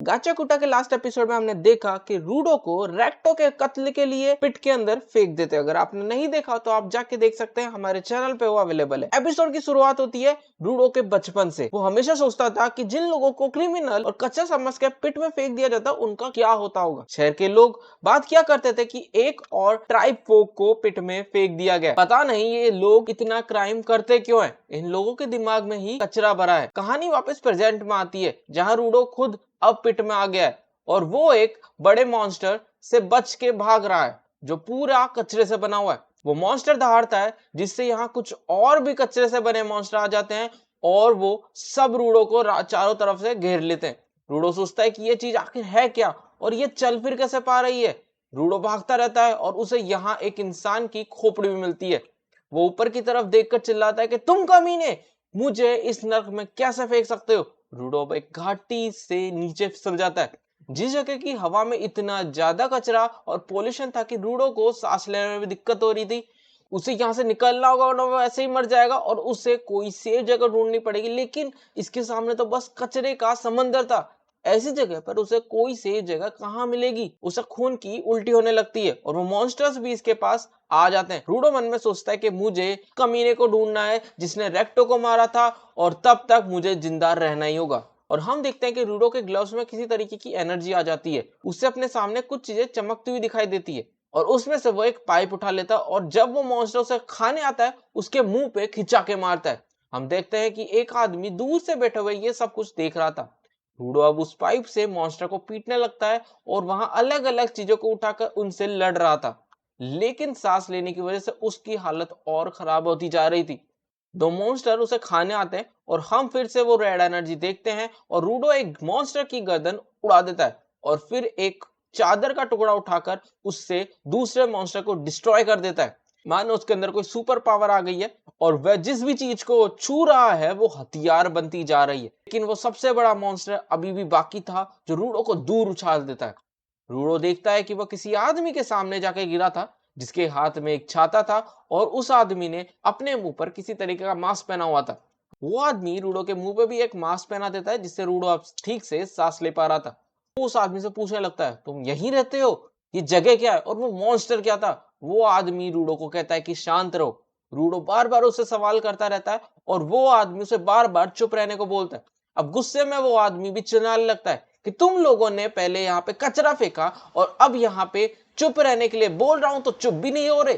गाचाकुटा के last episode में हमने देखा कि रूडो को रेक्टो के कत्ल के लिए पिट के अंदर फेंक देते हैं। अगर आपने नहीं देखा तो आप जाके देख सकते हैं, हमारे चैनल पे वो अवेलेबल है। एपिसोड की शुरुआत होती है रूडो के बचपन से। वो हमेशा सोचता था कि जिन लोगों को क्रिमिनल और कच्चा समझ के पिट में फेंक दिया जाता उनका क्या होता होगा। शहर के लोग बात क्या करते थे कि एक और ट्राइब फोक को पिट में फेंक दिया गया। पता नहीं ये लोग इतना क्राइम करते क्यों है, इन लोगों के दिमाग में ही कचरा भरा है। कहानी वापस प्रेजेंट में आती है जहां रूडो खुद अब पिट में आ गया है और वो एक बड़े मॉन्स्टर से बच के भाग रहा है जो पूरा कचरे से बना हुआ है। वो मॉन्स्टर दहाड़ता है जिससे यहाँ कुछ और भी कचरे से बने मॉन्स्टर आ जाते हैं और वो सब रूडो को चारों तरफ से घेर लेते हैं। रूडो सोचता है कि ये चीज आखिर है क्या और ये चल फिर कैसे पा रही है। रूडो भागता रहता है और उसे यहाँ एक इंसान की खोपड़ी भी मिलती है। वो ऊपर की तरफ देखकर चिल्लाता है कि तुम कमीने, मुझे इस नर्क में कैसे फेंक सकते हो। रूडो अब एक घाटी से नीचे फिसल जाता है जिस जगह की हवा में इतना ज्यादा कचरा और पोल्यूशन था कि रूडो को सांस लेने में भी दिक्कत हो रही थी। उसे यहाँ से निकलना होगा वरना वो ऐसे ही मर जाएगा और उसे कोई सेफ जगह ढूंढनी पड़ेगी। लेकिन इसके सामने तो बस कचरे का समंदर था। ऐसी जगह पर उसे कोई सेफ जगह कहाँ मिलेगी। उसे खून की उल्टी होने लगती है और वो मॉन्स्टर्स भी इसके पास आ जाते हैं। रूडो मन में सोचता है कि मुझे कमीने को ढूंढना है जिसने रेक्टो को मारा था और तब तक मुझे जिंदा रहना ही होगा। और हम देखते हैं कि रूडो के ग्लव्स में किसी तरीके की एनर्जी आ जाती है। उससे अपने सामने कुछ चीजें चमकती हुई दिखाई देती है और उसमें से वो एक पाइप उठा लेता है और जब वो मॉन्स्टर उसे खाने आता है उसके मुंह पे खिंचा के मारता है। हम देखते हैं कि एक आदमी दूर से बैठे हुए ये सब कुछ देख रहा था। रूडो अब उस पाइप से मॉन्स्टर को पीटने लगता है और वहां अलग अलग चीजों को उठाकर उनसे लड़ रहा था। लेकिन सांस लेने की वजह से उसकी हालत और खराब होती जा रही थी। दो मॉन्स्टर उसे खाने आते हैं और हम फिर से वो रेड एनर्जी देखते हैं और रूडो एक मॉन्स्टर की गर्दन उड़ा देता है और फिर एक चादर का टुकड़ा उठाकर उससे दूसरे मॉन्स्टर को डिस्ट्रॉय कर देता है। मानो उसके अंदर कोई सुपर पावर आ गई है और वह जिस भी चीज को छू रहा है वो हथियार बनती जा रही है। लेकिन वो सबसे बड़ा मॉन्स्टर अभी भी बाकी था जो रूडो को दूर उछाल देता है। रूडो देखता है कि वह किसी आदमी के सामने जाके गिरा था जिसके हाथ में एक छाता था और उस आदमी ने अपने मुंह पर किसी तरीके का मास्क पहना हुआ था। वो आदमी रूडो के मुंह पे भी एक मास्क पहना देता है जिससे रूडो अब ठीक से सांस ले पा रहा था। वो उस आदमी से पूछने लगता है, तुम यहीं रहते हो, ये जगह क्या है और वो मॉन्स्टर क्या था। वो आदमी रूडो को कहता है कि शांत रहो। रूडो बार बार उससे सवाल करता रहता है और वो आदमी उसे बार बार चुप रहने को बोलता है। अब गुस्से में वो आदमी भी चिल्लाने लगता है कि तुम लोगों ने पहले यहाँ पे कचरा फेंका और अब यहाँ पे चुप रहने के लिए बोल रहा हूं तो चुप भी नहीं हो रहे।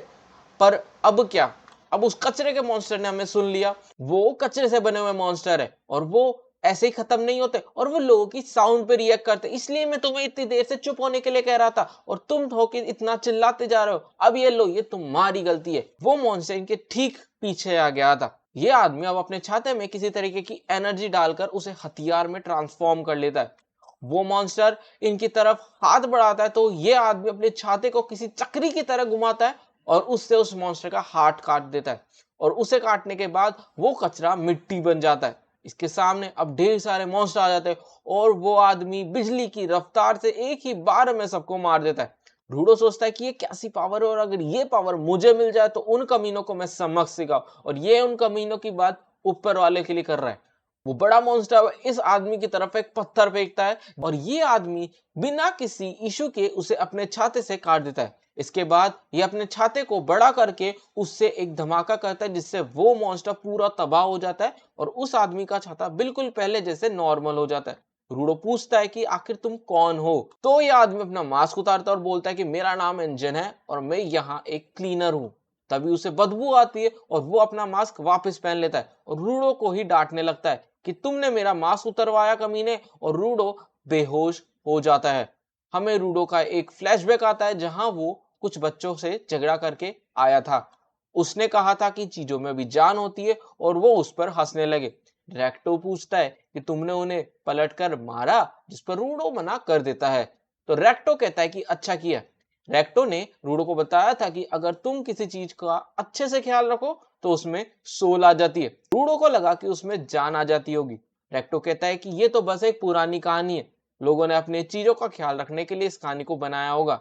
पर अब क्या, अब उस कचरे के मॉन्स्टर ने हमें सुन लिया। वो कचरे से बने हुए मॉन्स्टर है और वो ऐसे ही खत्म नहीं होते और वो लोगों की साउंड पे रिएक्ट करते। इसलिए मैं तुम्हें इतनी देर से चुप होने के लिए कह रहा था और तुम हो कि इतना चिल्लाते जा रहे हो। अब ये लो, ये तुम्हारी गलती है। वो मॉन्स्टर इनके ठीक पीछे आ गया था। ये आदमी अब अपने छाते में किसी तरीके की एनर्जी डालकर उसे हथियार में ट्रांसफॉर्म कर लेता है। वो मॉन्स्टर इनकी तरफ हाथ बढ़ाता है तो ये आदमी अपने छाते को किसी चक्री की तरह घुमाता है और उससे उस मॉन्स्टर का हार्ट काट देता है और उसे काटने के बाद वो कचरा मिट्टी बन जाता है। इसके सामने अब ढेर सारे मॉन्स्टर आ जाते हैं और वो आदमी बिजली की रफ्तार से एक ही बार में सबको मार देता है। रूडो सोचता है कि ये कैसी पावर है और अगर ये पावर मुझे मिल जाए तो उन कमीनों को मैं समझ सका। और ये उन कमीनों की बात ऊपर वाले के लिए कर रहा है। वो बड़ा मॉन्स्टर इस आदमी की तरफ एक पत्थर फेंकता है और ये आदमी बिना किसी इशू के उसे अपने छाते से काट देता है। इसके बाद ये अपने छाते को बड़ा करके उससे एक धमाका करता है जिससे वो मॉन्स्टर पूरा तबाह हो जाता है और उस आदमी का छाता बिल्कुल पहले जैसे नॉर्मल हो जाता है। रूडो पूछता है कि आखिर तुम कौन हो। तो ये आदमी अपना मास्क उतारता है और बोलता है कि मेरा नाम इंजन है और मैं यहाँ एक क्लीनर हूँ। तभी उसे बदबू आती है और वो अपना मास्क वापस पहन लेता है और रूडो को ही डांटने लगता है कि तुमने मेरा मास्क उतरवाया कमीने। और रूडो बेहोश हो जाता है। हमें रूडो का एक फ्लैशबैक आता है जहां वो कुछ बच्चों से झगड़ा करके आया था। उसने कहा था कि चीजों में भी जान होती है और वो उस पर हंसने लगे। रेक्टो पूछता है कि तुमने उन्हें पलटकर मारा, जिस पर रूडो मना कर देता है। तो रेक्टो कहता है कि अच्छा किया। रेक्टो ने रूडो को बताया था कि अगर तुम किसी चीज का अच्छे से ख्याल रखो तो उसमें सोल आ जाती है। रूडो को लगा कि उसमें जान आ जाती होगी। रेक्टो कहता है कि ये तो बस एक पुरानी कहानी है, लोगों ने अपने चीजों का ख्याल रखने के लिए इस कहानी को बनाया होगा,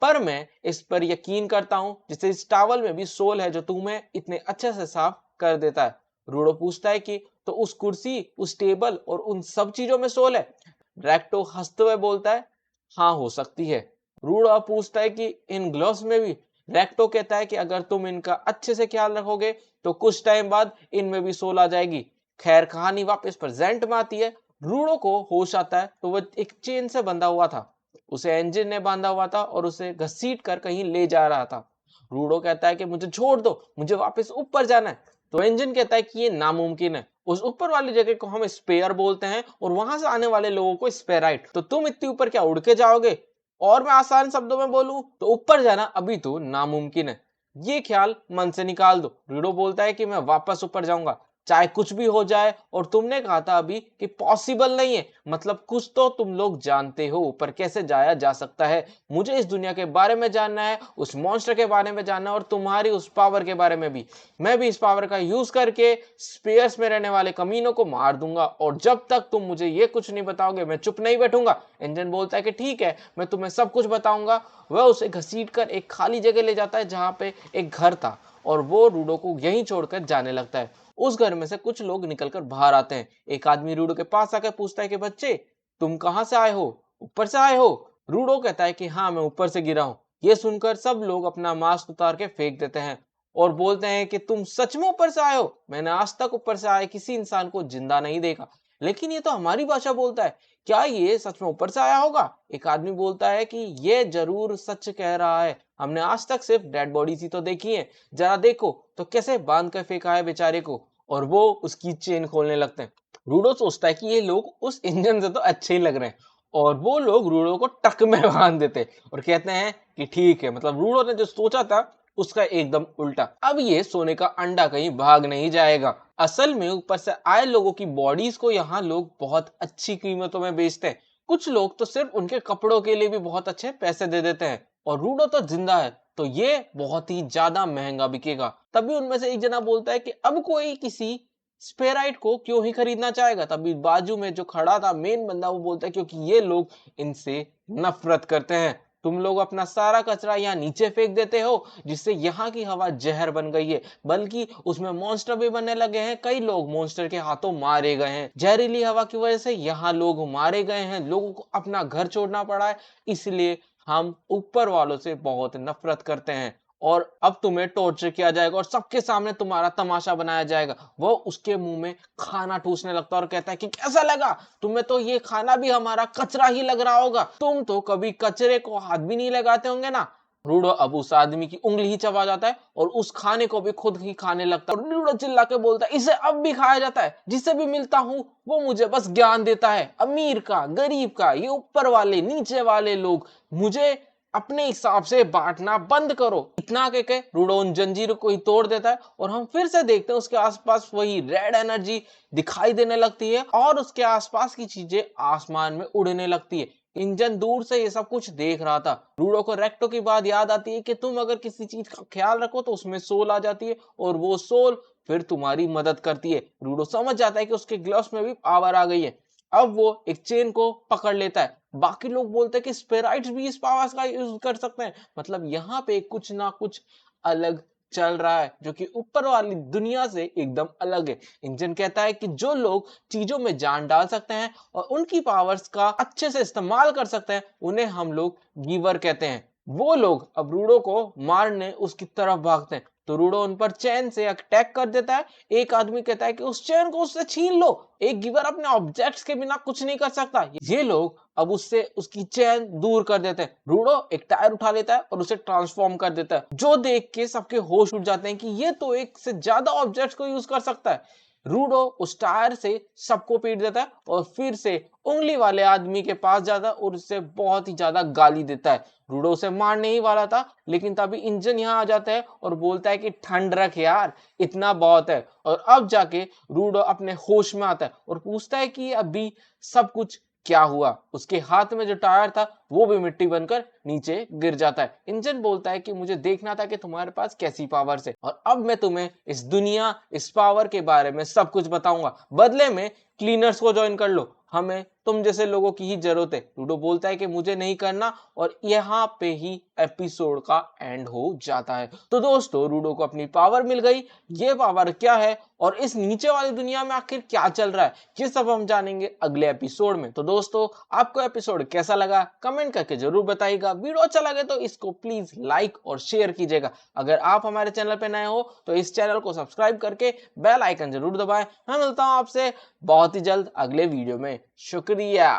पर मैं इस पर यकीन करता हूं जिससे इस टावल में भी सोल है जो तुम्हें इतने अच्छे से साफ कर देता है। रूडो पूछता है कि तो उस कुर्सी, उस टेबल और उन सब चीजों में सोल है। रैक्टो हंसते हुए बोलता है, हाँ हो सकती है। रूडो अब पूछता है कि इन ग्लव्स में भी? रैक्टो कहता है कि अगर तुम इनका अच्छे से ख्याल रखोगे तो कुछ टाइम बाद इनमें भी सोल आ जाएगी। खैर कहानी वापस प्रेजेंट में आती है। रूडो को होश आता है तो वह एक चेन से बंधा हुआ था, उसे इंजन ने बांधा हुआ था और उसे घसीट कर कहीं ले जा रहा था। रूडो कहता है कि मुझे छोड़ दो, मुझे वापस ऊपर जाना है। तो इंजन कहता है कि ये नामुमकिन है, उस ऊपर वाली जगह को हम स्पेयर बोलते हैं और वहां से आने वाले लोगों को स्पेराइट। तो तुम इतनी ऊपर क्या उड़ के जाओगे? और मैं आसान शब्दों में बोलूं तो ऊपर जाना अभी तो नामुमकिन है। ये ख्याल मन से निकाल दो। रूडो बोलता है कि मैं वापस ऊपर जाऊंगा चाहे कुछ भी हो जाए। और तुमने कहा था अभी कि पॉसिबल नहीं है, मतलब कुछ तो तुम लोग जानते हो ऊपर कैसे जाया जा सकता है। मुझे इस दुनिया के बारे में जानना है, उस मॉन्स्टर के बारे में जानना है और तुम्हारी उस पावर के बारे में भी। मैं भी इस पावर का यूज करके स्पेयर्स में रहने वाले कमीनों को मार दूंगा और जब तक तुम मुझे ये कुछ नहीं बताओगे मैं चुप नहीं बैठूंगा। इंजन बोलता है कि ठीक है, मैं तुम्हें सब कुछ बताऊंगा। वह उसे घसीट कर एक खाली जगह ले जाता है जहां पे एक घर था और वो रूडो को यहीं छोड़कर जाने लगता है। उस घर में से कुछ लोग निकलकर बाहर आते हैं। एक आदमी रूडो के पास आकर पूछता है कि बच्चे तुम कहां से आए हो? ऊपर से आए हो? रूडो कहता है कि हाँ मैं ऊपर से गिरा हूं। ये सुनकर सब लोग अपना मास्क उतार के फेंक देते हैं और बोलते हैं कि तुम सच में ऊपर से आए हो? मैंने आज तक ऊपर से आए किसी इंसान को जिंदा नहीं देखा, लेकिन ये तो हमारी भाषा बोलता है, क्या ये सच में ऊपर से आया होगा? एक आदमी बोलता है कि ये जरूर सच कह रहा है, हमने आज तक सिर्फ डेड बॉडीज ही तो देखी है, जरा देखो तो कैसे बांध कर फेंका है बेचारे को। और वो उसकी चेन खोलने लगते हैं। रूडो सोचता है कि ये लोग उस इंजन से तो अच्छे ही लग रहे हैं और वो लोग रूडो को ट्रक में बांध देते हैं और कहते हैं कि ठीक है, मतलब रूडो ने जो सोचा था उसका एकदम उल्टा। अब ये सोने का अंडा कहीं भाग नहीं जाएगा। असल में ऊपर से आए लोगों की बॉडीज को यहाँ लोग बहुत अच्छी कीमतों में बेचते हैं। कुछ लोग तो सिर्फ उनके कपड़ों के लिए भी बहुत अच्छे पैसे दे देते हैं और रूडो तो जिंदा है तो ये बहुत ही ज्यादा महंगा बिकेगा। तभी उनमें से एक जना बोलता है कि अब कोई किसी स्पेराइट को क्यों ही खरीदना चाहेगा। तभी बाजू में जो खड़ा था मेन बंदा वो बोलता है क्योंकि ये लोग इनसे नफरत करते हैं। तुम लोग अपना सारा कचरा यहाँ नीचे फेंक देते हो जिससे यहाँ की हवा जहर बन गई है, बल्कि उसमें मॉन्स्टर भी बनने लगे हैं। कई लोग मॉन्स्टर के हाथों मारे गए हैं। जहरीली हवा की वजह से यहाँ लोग मारे गए हैं, लोगों को अपना घर छोड़ना पड़ा है। इसलिए हम ऊपर वालों से बहुत नफरत करते हैं और अब तुम्हें टॉर्चर किया जाएगा और सबके सामने तुम्हारा तमाशा बनाया जाएगा। वो उसके मुंह में खाना ठूसने लगता है और कहता है कि कैसा लगा तुम्हें? तो ये खाना भी हमारा कचरा ही लग रहा होगा, तुम तो कभी कचरे को हाथ भी नहीं लगाते होंगे ना। रूडो अब उस आदमी की उंगली ही चबा जाता है और उस खाने को भी खुद ही खाने लगता है। और रूडो चिल्ला के बोलता है इसे अब भी खाया जाता है, जिसे भी मिलता हूँ वो मुझे बस ज्ञान देता है, अमीर का गरीब का, ये ऊपर वाले नीचे वाले लोग, मुझे अपने हिसाब से बांटना बंद करो। इतना कह के रूडो उन जंजीरों को ही तोड़ देता है और हम फिर से देखते हैं उसके आसपास वही रेड एनर्जी दिखाई देने लगती है और उसके आसपास की चीजें आसमान में उड़ने लगती है। इंजन दूर से ये सब कुछ देख रहा था। रूडो को रेक्टो की बात याद आती है कि तुम अगर किसी चीज का ख्याल रखो तो उसमें सोल आ जाती है और वो सोल फिर तुम्हारी मदद करती है। रूडो समझ जाता है कि उसके ग्लव्स में भी पावर आ गई है। अब वो एक चेन को पकड़ लेता है। बाकी लोग बोलते हैं कि स्पेराइट्स भी इस पावर का यूज कर सकते हैं, मतलब यहाँ पे कुछ ना कुछ अलग चल रहा है जो कि ऊपर वाली दुनिया से एकदम अलग है। इंजन कहता है कि जो लोग चीजों में जान डाल सकते हैं और उनकी पावर्स का अच्छे से इस्तेमाल कर सकते हैं उन्हें हम लोग गिवर कहते हैं। वो लोग अब रूडो को मारने उसकी तरफ भागते हैं तो रूडो उन पर चैन से अटैक कर देता है। एक आदमी कहता है कि उस चैन को उससे छीन लो, एक गिवर अपने ऑब्जेक्ट्स के बिना कुछ नहीं कर सकता। ये लोग अब उससे उसकी चैन दूर कर देते हैं। रूडो एक टायर उठा लेता है और उसे ट्रांसफॉर्म कर देता है, जो देख के सबके होश उड़ जाते हैं कि ये तो एक से ज्यादा ऑब्जेक्ट्स को यूज कर सकता है। रूडो उस टायर से सबको पीट देता है और फिर से उंगली वाले आदमी के पास जाता है और उससे बहुत ही ज्यादा गाली देता है। रूडो उसे मारने ही वाला था लेकिन तभी इंजन यहाँ आ जाता है और बोलता है कि ठंड रख यार, इतना बहुत है। और अब जाके रूडो अपने होश में आता है और पूछता है कि अभी सब कुछ क्या हुआ। उसके हाथ में जो टायर था वो भी मिट्टी बनकर नीचे गिर जाता है। इंजन बोलता है कि मुझे देखना था कि तुम्हारे पास कैसी पावर्स है और अब मैं तुम्हें इस दुनिया, इस पावर के बारे में सब कुछ बताऊंगा। बदले में क्लीनर्स को ज्वाइन कर लो, हमें तुम जैसे लोगों की ही जरूरत है। लूडो बोलता है कि मुझे नहीं करना और यहाँ पे ही एपिसोड का एंड हो जाता है। तो दोस्तों, लूडो को अपनी पावर मिल गई। ये पावर क्या है और इस नीचे वाली दुनिया में आखिर क्या चल रहा है, ये सब हम जानेंगे अगले एपिसोड में। तो दोस्तों, आपको एपिसोड कैसा लगा कमेंट करके जरूर बताइएगा। वीडियो अच्छा लगे तो इसको प्लीज लाइक और शेयर कीजिएगा। अगर आप हमारे चैनल पे नए हो तो इस चैनल को सब्सक्राइब करके बेल आइकन जरूर दबाएं। मैं मिलता हूं आपसे बहुत ही जल्द अगले वीडियो में। शुक्रिया।